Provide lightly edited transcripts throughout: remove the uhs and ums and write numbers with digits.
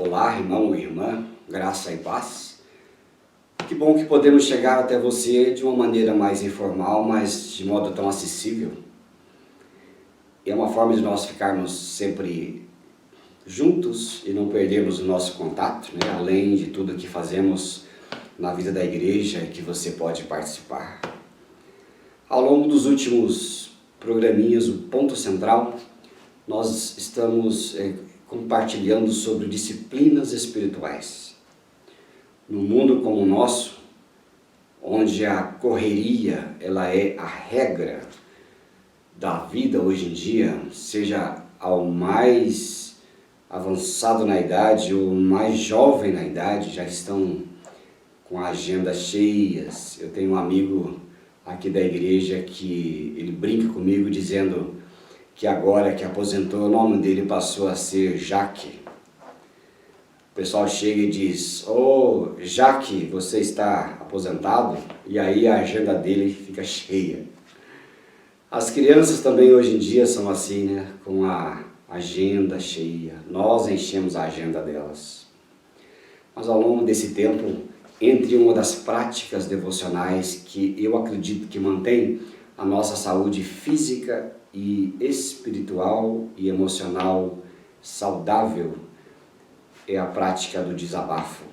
Olá, irmão e irmã, graça e paz. Que bom que podemos chegar até você de uma maneira mais informal, mas de modo tão acessível. É uma forma de nós ficarmos sempre juntos e não perdermos o nosso contato, né? Além de tudo que fazemos na vida da igreja que você pode participar. Ao longo dos últimos programinhas, o ponto central, nós estamos compartilhando sobre disciplinas espirituais. No mundo como o nosso, onde a correria ela é a regra da vida hoje em dia, seja ao mais avançado na idade ou mais jovem na idade, já estão com a agenda cheias. Eu tenho um amigo aqui da igreja que ele brinca comigo dizendo que agora que aposentou, o nome dele passou a ser Jaque. O pessoal chega e diz: "Ô, Jaque, você está aposentado?" E aí a agenda dele fica cheia. As crianças também hoje em dia são assim, né? Com a agenda cheia. Nós enchemos a agenda delas. Mas ao longo desse tempo, entre uma das práticas devocionais que eu acredito que mantém a nossa saúde física e espiritual e emocional saudável, é a prática do desabafo.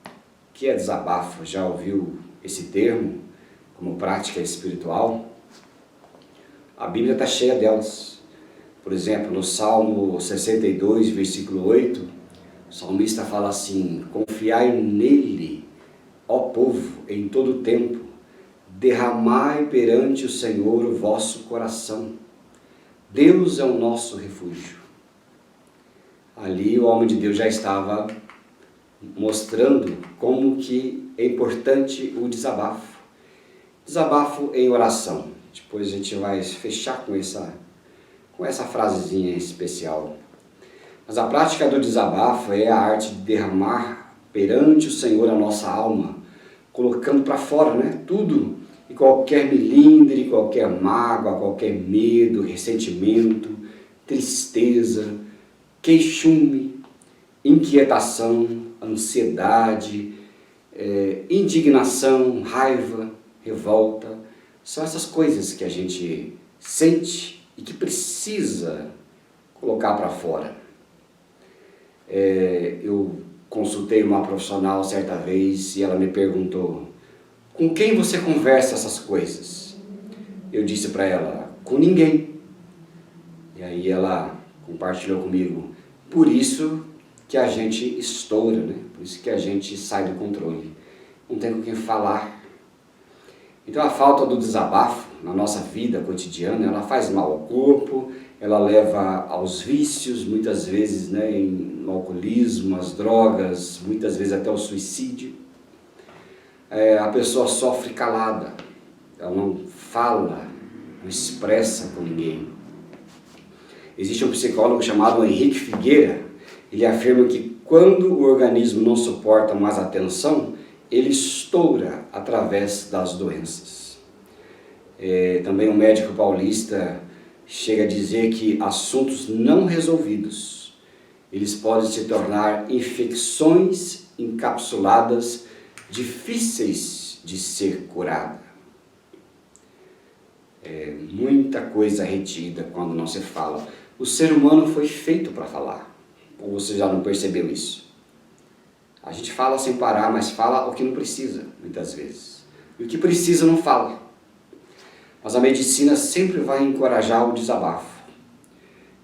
O que é desabafo? Já ouviu esse termo como prática espiritual? A Bíblia está cheia delas. Por exemplo, no Salmo 62, versículo 8, o salmista fala assim: "Confiai nele, ó povo, em todo o tempo, derramai perante o Senhor o vosso coração. Deus é o nosso refúgio." Ali o homem de Deus já estava mostrando como que é importante o desabafo. Desabafo em oração. Depois a gente vai fechar com essa frasezinha especial. Mas a prática do desabafo é a arte de derramar perante o Senhor a nossa alma, colocando para fora, né? Tudo e qualquer melindre, qualquer mágoa, qualquer medo, ressentimento, tristeza, queixume, inquietação, ansiedade, indignação, raiva, revolta. São essas coisas que a gente sente e que precisa colocar para fora. Eu consultei uma profissional certa vez e ela me perguntou: "Com quem você conversa essas coisas?" Eu disse para ela: "Com ninguém." E aí ela compartilhou comigo: "Por isso que a gente estoura, né? Por isso que a gente sai do controle. Não tem com quem falar." Então a falta do desabafo na nossa vida cotidiana, ela faz mal ao corpo, ela leva aos vícios, muitas vezes, né, no alcoolismo, às drogas, muitas vezes até ao suicídio. A pessoa sofre calada, ela não fala, não expressa com ninguém. Existe um psicólogo chamado Henrique Figueira. Ele afirma que quando o organismo não suporta mais a tensão, ele estoura através das doenças. Também um médico paulista chega a dizer que assuntos não resolvidos, eles podem se tornar infecções encapsuladas, difíceis de ser curada. Muita coisa retida quando não se fala. O ser humano foi feito para falar. Ou você já não percebeu isso? A gente fala sem parar, mas fala o que não precisa, muitas vezes. E o que precisa não fala. Mas a medicina sempre vai encorajar o desabafo.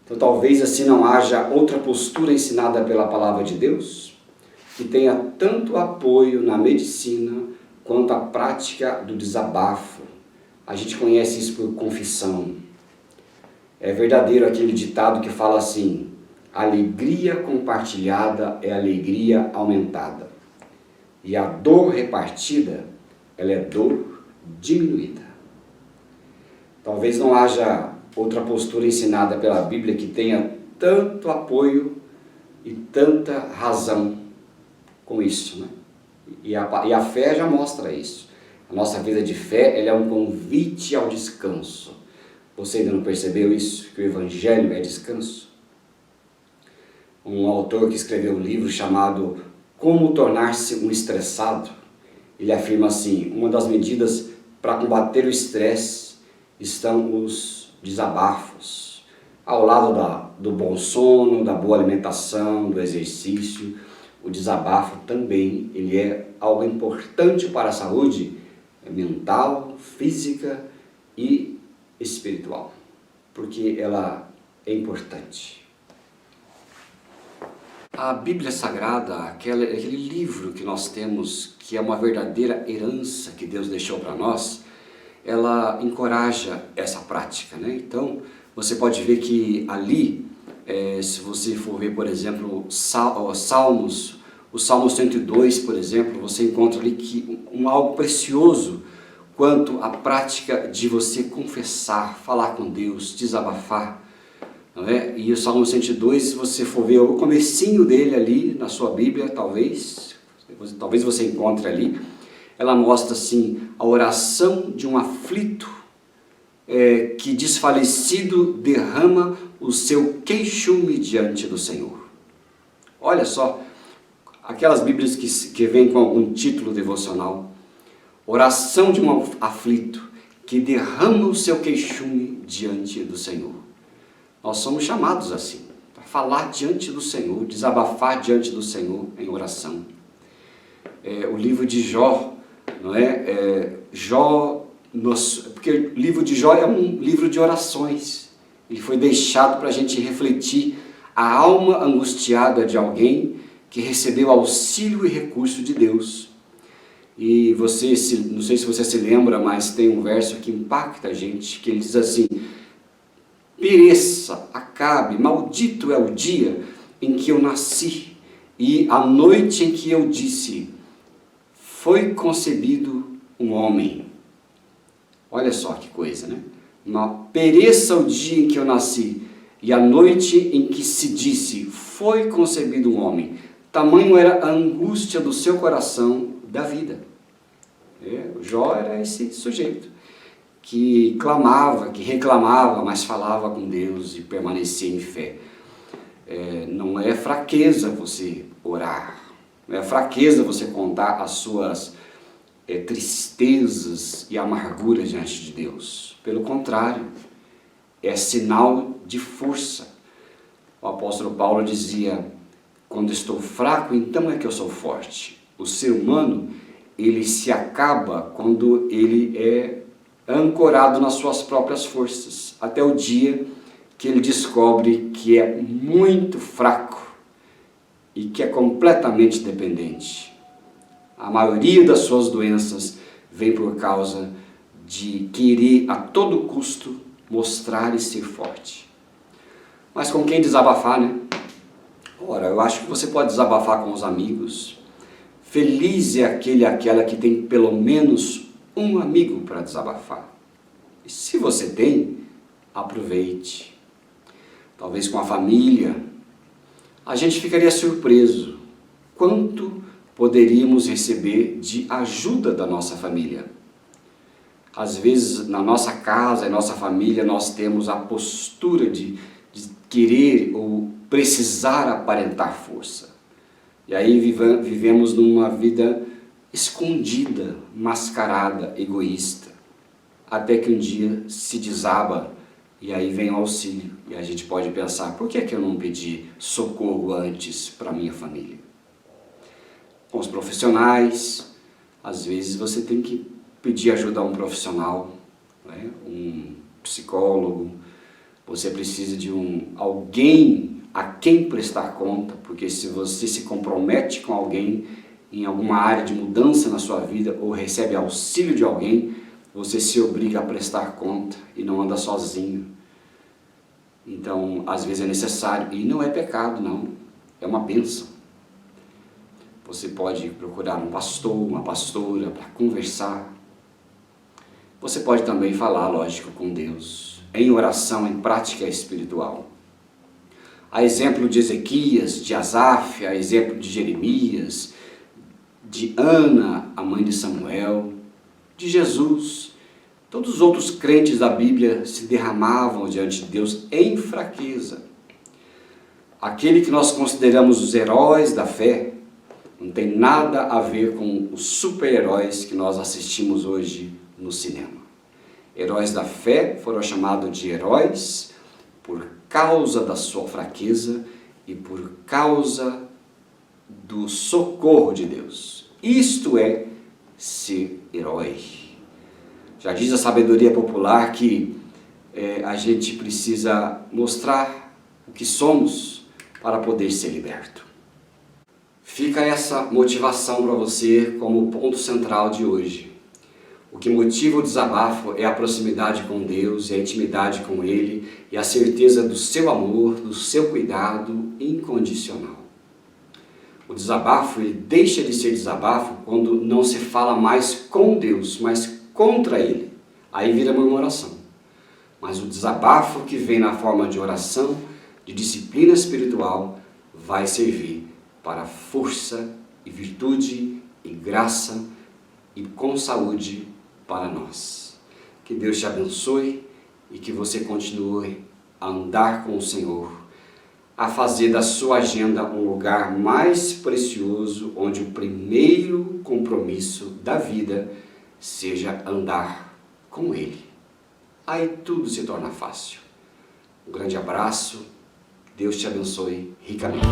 Então talvez assim não haja outra postura ensinada pela palavra de Deus que tenha tanto apoio na medicina quanto a prática do desabafo. A gente conhece isso por confissão. É verdadeiro aquele ditado que fala assim: alegria compartilhada é alegria aumentada. E a dor repartida, ela é dor diminuída. Talvez não haja outra postura ensinada pela Bíblia que tenha tanto apoio e tanta razão com isso, né? E a fé já mostra isso. A nossa vida de fé, ela é um convite ao descanso. Você ainda não percebeu isso? Que o Evangelho é descanso? um autor que escreveu um livro chamado Como Tornar-se um Estressado. Ele afirma assim: uma das medidas para combater o estresse estão os desabafos, ao lado do bom sono, da boa alimentação, do exercício. O desabafo também ele é algo importante para a saúde mental, física e espiritual, porque ela é importante. A Bíblia Sagrada, aquele livro que nós temos, que é uma verdadeira herança que Deus deixou para nós, ela encoraja essa prática, né? Então, você pode ver que ali, se você for ver, por exemplo, Salmos, o Salmo 102, por exemplo, você encontra ali algo precioso quanto à prática de você confessar, falar com Deus, desabafar. Não é? E o Salmo 102, se você for ver o comecinho dele ali na sua Bíblia, talvez você encontre ali, ela mostra assim a oração de um aflito que desfalecido derrama o seu queixume diante do Senhor. Olha só, aquelas Bíblias que vêm com algum título devocional, oração de um aflito que derrama o seu queixume diante do Senhor. Nós somos chamados assim, para falar diante do Senhor, desabafar diante do Senhor em oração. O livro de Jó, não é? Porque o livro de Jó é um livro de orações. Ele foi deixado para a gente refletir a alma angustiada de alguém que recebeu auxílio e recurso de Deus. E não sei se você se lembra, mas tem um verso que impacta a gente, que ele diz assim: pereça, acabe, maldito é o dia em que eu nasci, e a noite em que eu disse, foi concebido um homem. Olha só que coisa, né? Pereça o dia em que eu nasci, e a noite em que se disse, foi concebido um homem. Tamanho era a angústia do seu coração da vida. O Jó era esse sujeito que clamava, que reclamava, mas falava com Deus e permanecia em fé. Não é fraqueza você orar, não é fraqueza você contar as suas tristezas e amarguras diante de Deus. Pelo contrário, é sinal de força. O apóstolo Paulo dizia: quando estou fraco, então é que eu sou forte. O ser humano, ele se acaba quando ele é ancorado nas suas próprias forças, até o dia que ele descobre que é muito fraco e que é completamente dependente. A maioria das suas doenças vem por causa de querer a todo custo mostrar e ser forte. Mas com quem desabafar, né? Ora, eu acho que você pode desabafar com os amigos. Feliz é aquela que tem pelo menos um amigo para desabafar. E se você tem, aproveite. Talvez com a família. A gente ficaria surpreso quanto poderíamos receber de ajuda da nossa família. Às vezes, na nossa casa, em nossa família, nós temos a postura de querer ou precisar aparentar força. E aí vivemos numa vida escondida, mascarada, egoísta, até que um dia se desaba e aí vem o auxílio. E a gente pode pensar, por que eu não pedi socorro antes para minha família? Com os profissionais, às vezes você tem que pedir ajuda a um profissional, né? Um psicólogo. Você precisa de alguém a quem prestar conta, porque se você se compromete com alguém em alguma área de mudança na sua vida ou recebe auxílio de alguém, você se obriga a prestar conta e não anda sozinho. Então, às vezes é necessário, e não é pecado não, é uma bênção. Você pode procurar um pastor, uma pastora para conversar. Você pode também falar, lógico, com Deus, em oração, em prática espiritual. A exemplo de Ezequias, de Asaf, a exemplo de Jeremias, de Ana, a mãe de Samuel, de Jesus, todos os outros crentes da Bíblia se derramavam diante de Deus em fraqueza. aquele que nós consideramos os heróis da fé não tem nada a ver com os super-heróis que nós assistimos hoje no cinema. Heróis da fé foram chamados de heróis por causa da sua fraqueza e por causa do socorro de Deus. Isto é ser herói. Já diz a sabedoria popular que a gente precisa mostrar o que somos para poder ser liberto. Fica essa motivação para você como ponto central de hoje. O que motiva o desabafo é a proximidade com Deus, e a intimidade com Ele e a certeza do seu amor, do seu cuidado incondicional. O desabafo ele deixa de ser desabafo quando não se fala mais com Deus, mas contra Ele. Aí vira murmuração. Mas o desabafo que vem na forma de oração, de disciplina espiritual, vai servir para força e virtude e graça e com saúde para nós. Que Deus te abençoe e que você continue a andar com o Senhor, a fazer da sua agenda um lugar mais precioso, onde o primeiro compromisso da vida seja andar com Ele. Aí tudo se torna fácil. Um grande abraço, Deus te abençoe ricamente.